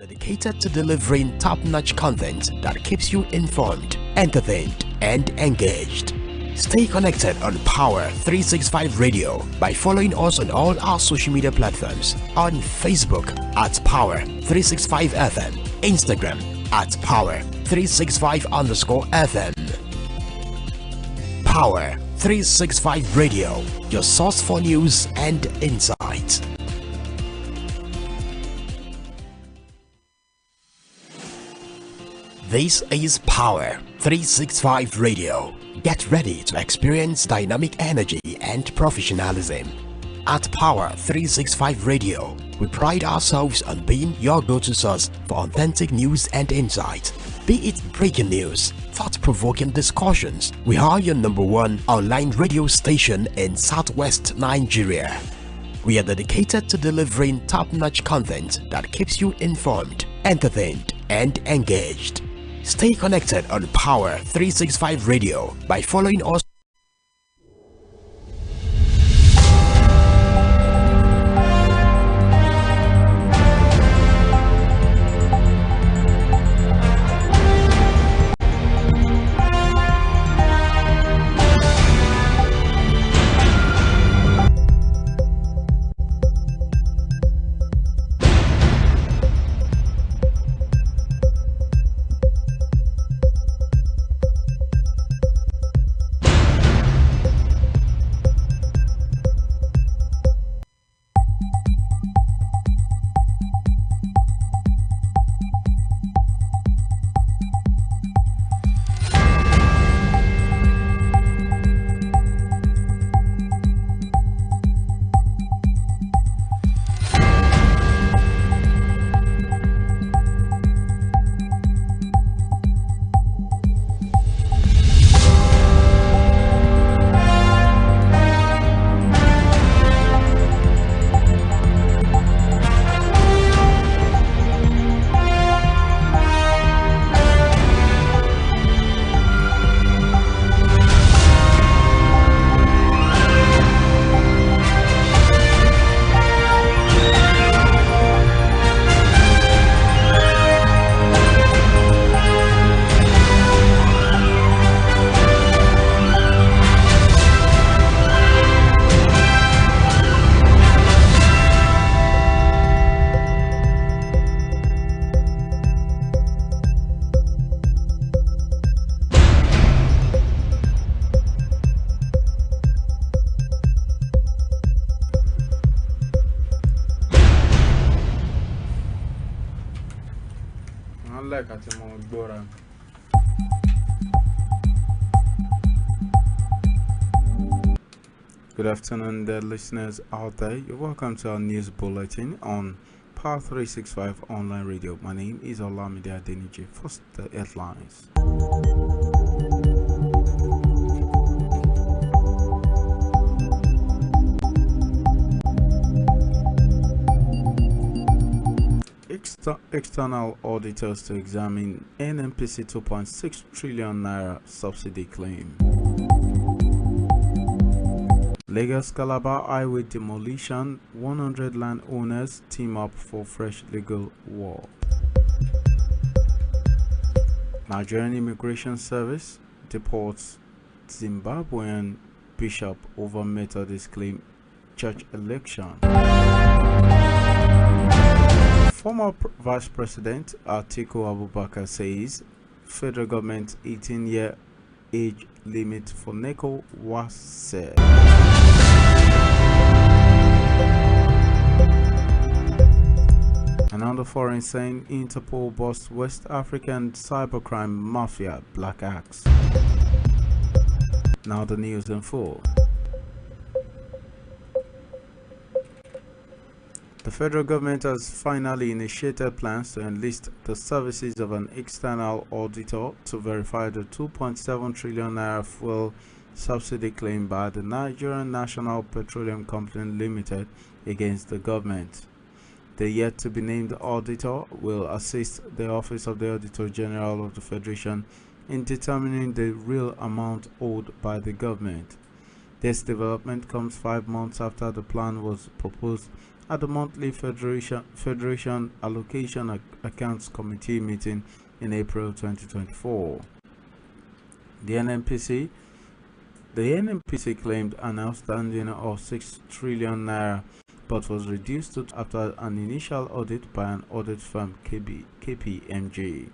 dedicated to delivering top-notch content that keeps you informed, entertained, and engaged. Stay connected on Power 365 Radio by following us on all our social media platforms, on Facebook at Power 365 FM, Instagram at Power 365_FM. Power 365 Radio, your source for news and insight. This is Power 365 Radio. Get ready to experience dynamic energy and professionalism. At Power 365 Radio, we pride ourselves on being your go-to source for authentic news and insight. Be it breaking news, thought-provoking discussions, we are your #1 online radio station in Southwest Nigeria. We are dedicated to delivering top-notch content that keeps you informed, entertained, and engaged. Stay connected on Power 365 Radio by following us. Good afternoon, dear listeners out there. You're welcome to our news bulletin on Power 365 Online Radio. My name is Olamide Adeniji. First, the headlines. External auditors to examine NNPC 2.6 trillion naira subsidy claim. Lagos Calabar highway demolition, 100 landowners team up for fresh legal war. Nigerian Immigration Service deports Zimbabwean bishop over Methodist claim church election. Former Vice President Atiku Abubakar says federal government 18-year age limit for NECO was set. Another foreign saying Interpol busts West African cybercrime mafia Black Axe. Now the news in full. The federal government has finally initiated plans to enlist the services of an external auditor to verify the 2.7 trillion naira fuel subsidy claim by the Nigerian National Petroleum Company Limited against the government. The yet-to-be-named auditor will assist the Office of the Auditor General of the Federation in determining the real amount owed by the government. This development comes 5 months after the plan was proposed at the monthly Federation Allocation Accounts Committee meeting in April 2024. The NNPC claimed an outstanding of 6 trillion naira, but was reduced to after an initial audit by an audit firm KPMG.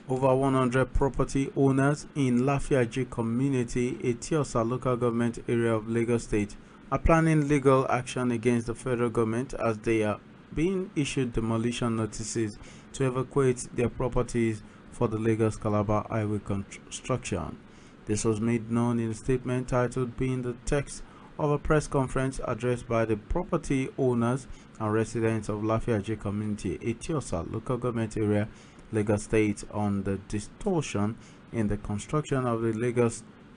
Over 100 property owners in Lafiaji community, Etiosa local government area of Lagos State, are planning legal action against the federal government as they are being issued demolition notices to evacuate their properties for the Lagos-Calabar highway construction. This was made known in a statement titled being the text of a press conference addressed by the property owners and residents of Lafiaji community, Etiosa local government area, Lagos State, on the distortion in the construction of the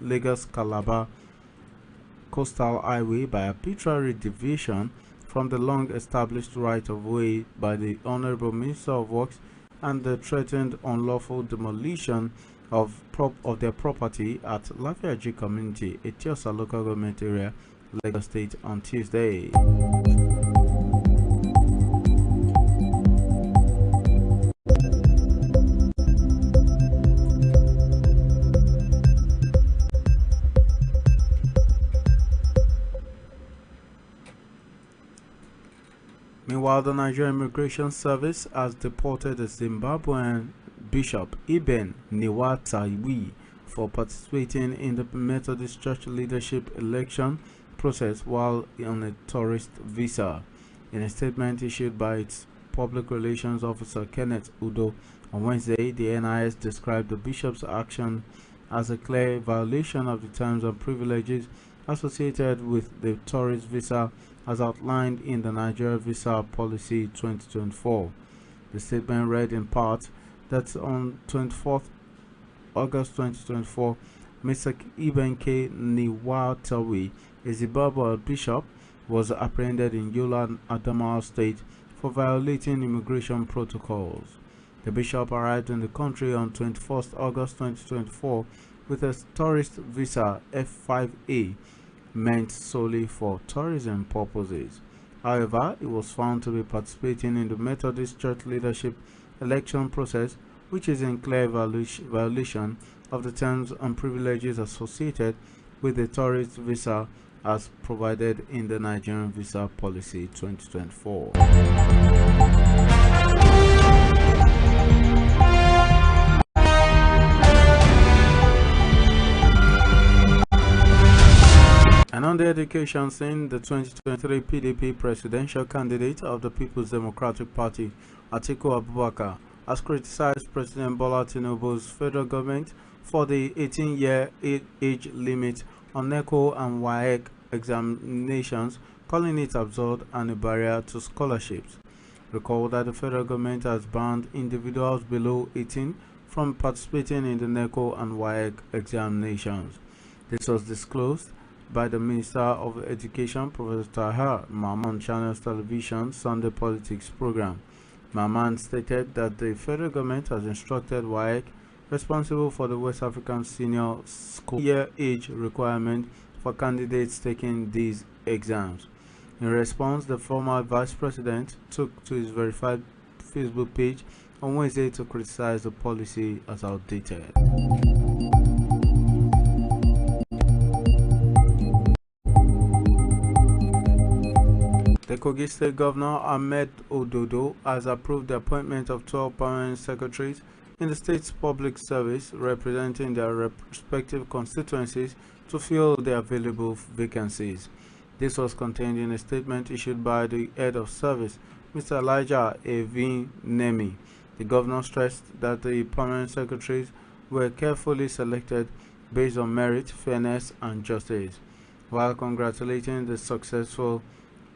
Lagos-Calabar coastal highway by arbitrary deviation from the long-established right-of-way by the Honorable Minister of Works and the threatened unlawful demolition of their property at Lafiaji community, Etiosa local government area, Lagos State, on Tuesday. Meanwhile, the Nigerian Immigration Service has deported a Zimbabwean Bishop Ibn Niwatawi for participating in the Methodist Church leadership election process while on a tourist visa. In a statement issued by its public relations officer Kenneth Udo on Wednesday, the NIS described the bishop's action as a clear violation of the terms and privileges associated with the tourist visa as outlined in the Nigeria Visa Policy 2024. The statement read in part that on 24th August 2024, Mr. Ibn K. Niwatawi, a Zimbabwean bishop, was apprehended in Yola, Adamawa State for violating immigration protocols. The bishop arrived in the country on 21st August 2024 with a tourist visa F5A meant solely for tourism purposes. However, he was found to be participating in the Methodist Church leadership election process, which is in clear violation of the terms and privileges associated with the tourist visa as provided in the Nigerian Visa Policy 2024. And on the education scene, the 2023 PDP presidential candidate of the People's Democratic Party, Atiku Abubakar, has criticized President Bola Tinubu's federal government for the 18-year age limit on NECO and WAEC examinations, calling it absurd and a barrier to scholarships. Recall that the federal government has banned individuals below 18 from participating in the NECO and WAEC examinations. This was disclosed by the Minister of Education, Professor Tahir Mamman, on Channels Television Sunday Politics program. Mamman stated that the federal government has instructed WAEC, responsible for the West African senior school year age requirement for candidates taking these exams. In response, the former vice president took to his verified Facebook page on Wednesday to criticize the policy as outdated. The Kogi State Governor Ahmed Ododo has approved the appointment of 12 permanent secretaries in the state's public service representing their respective constituencies to fill the available vacancies. This was contained in a statement issued by the head of service, Mr. Elijah Evin Nemi. The governor stressed that the permanent secretaries were carefully selected based on merit, fairness, and justice. While congratulating the successful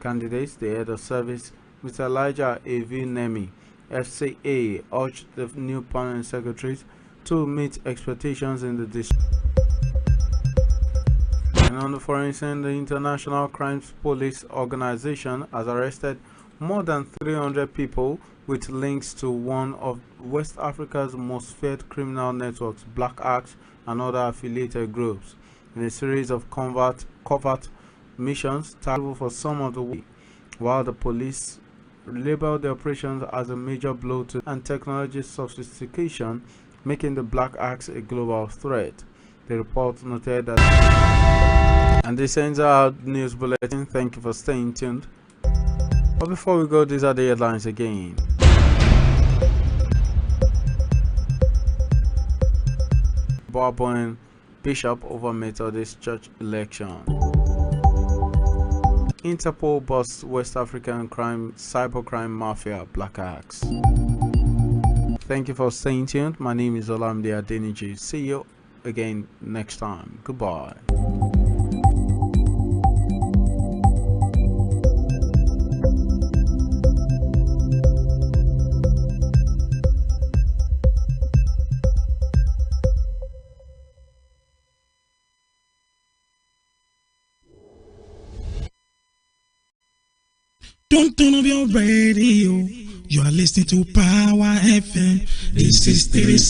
candidates, the head of service, Mr. Elijah A.V. Nemi, FCA, urged the new permanent secretaries to meet expectations in the district. And on the foreign scene, the International Crimes Police Organization has arrested more than 300 people with links to one of West Africa's most feared criminal networks, Black Axe, and other affiliated groups, in a series of covert missions targeted for some of the week, while the police labeled the operations as a major blow to and technology sophistication, making the Black Axe a global threat. The report noted that. And this ends our news bulletin. Thank you for staying tuned. But before we go, these are the headlines again. Zimbabwean Bishop over Methodist Church election. Interpol busts West African cybercrime mafia Black Axe. Thank you for staying tuned. My name is Olamide Adeniji. See you again next time. Goodbye. Don't turn off your radio. You are listening to Power FM. This is 36.